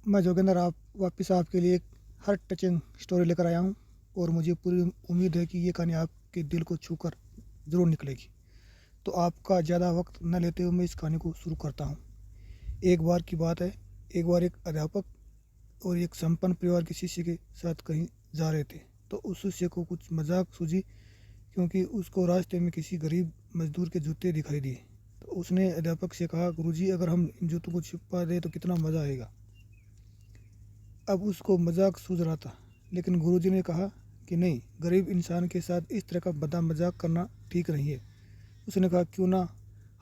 मैं जोगिंदर आप वापस आपके लिए एक हार्ट टचिंग स्टोरी लेकर आया हूँ और मुझे पूरी उम्मीद है कि ये कहानी आपके दिल को छूकर ज़रूर निकलेगी। तो आपका ज़्यादा वक्त न लेते हुए मैं इस कहानी को शुरू करता हूँ। एक बार की बात है। एक बार एक अध्यापक और एक संपन्न परिवार के शिष्य के साथ कहीं जा रहे थे। तो उस शिष्य को कुछ मजाक सूझी क्योंकि उसको रास्ते में किसी गरीब मजदूर के जूते दिखाई दिए। तो उसने अध्यापक से कहा, गुरुजी अगर हम इन जूतों को छिपा दें तो कितना मज़ा आएगा। अब उसको मजाक सूझ रहा था, लेकिन गुरुजी ने कहा कि नहीं, गरीब इंसान के साथ इस तरह का बदा मजाक करना ठीक नहीं है। उसने कहा, क्यों ना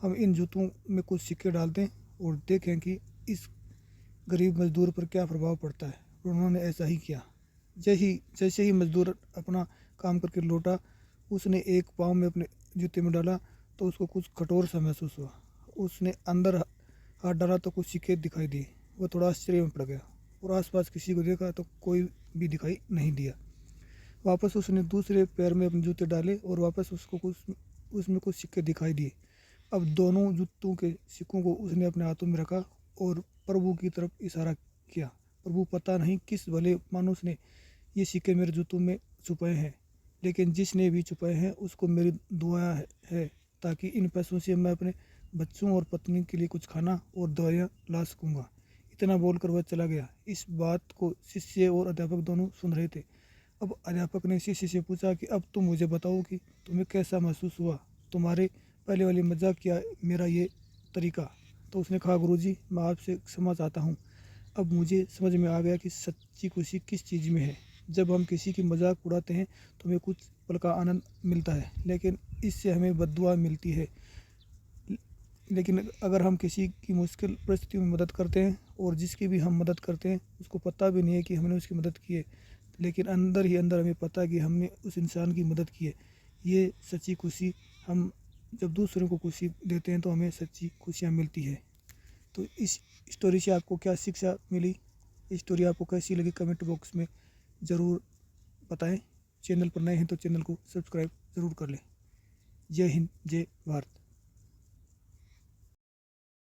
हम इन जूतों में कुछ सिक्के डाल दें और देखें कि इस गरीब मजदूर पर क्या प्रभाव पड़ता है। उन्होंने ऐसा ही किया। जैसे ही मजदूर अपना काम करके लौटा, उसने एक पाँव में अपने जूते में डाला तो उसको कुछ कठोर सा महसूस हुआ। उसने अंदर हाथ डाला तो कुछ सिक्के दिखाई दिए। वह थोड़ा आश्चर्य में पड़ गया और आसपास किसी को देखा तो कोई भी दिखाई नहीं दिया। वापस उसने दूसरे पैर में अपने जूते डाले और वापस उसको उसमें कुछ सिक्के दिखाई दिए। अब दोनों जूतों के सिक्कों को उसने अपने हाथों में रखा और प्रभु की तरफ इशारा किया। प्रभु, पता नहीं किस भले मानुस ने ये सिक्के मेरे जूतों में छुपाए हैं, लेकिन जिसने भी छुपाए हैं उसको मेरी दुआ है ताकि इन पैसों से मैं अपने बच्चों और पत्नी के लिए कुछ खाना और दवाइयाँ ला सकूँगा। इतना बोलकर वह चला गया। इस बात को शिष्य और अध्यापक दोनों सुन रहे थे। अब अध्यापक ने शिष्य से पूछा कि अब तुम मुझे बताओ कि तुम्हें कैसा महसूस हुआ, तुम्हारे पहले वाली मजाक या मेरा ये तरीका। तो उसने कहा, गुरुजी मैं आपसे क्षमा चाहता हूँ। अब मुझे समझ में आ गया कि सच्ची खुशी किस चीज़ में है। जब हम किसी की मजाक उड़ाते हैं तो हमें कुछ पल का आनंद मिलता है, लेकिन इससे हमें बद्दुआ मिलती है। लेकिन अगर हम किसी की मुश्किल परिस्थिति में मदद करते हैं और जिसकी भी हम मदद करते हैं उसको पता भी नहीं है कि हमने उसकी मदद की है, लेकिन अंदर ही अंदर हमें पता है कि हमने उस इंसान की मदद की है। ये सच्ची खुशी, हम जब दूसरों को खुशी देते हैं तो हमें सच्ची खुशियाँ मिलती है। तो इस स्टोरी से आपको क्या शिक्षा मिली, इस स्टोरी आपको कैसी लगी, कमेंट बॉक्स में ज़रूर बताएं। चैनल पर नए हैं तो चैनल को सब्सक्राइब ज़रूर कर लें। जय हिंद, जय भारत।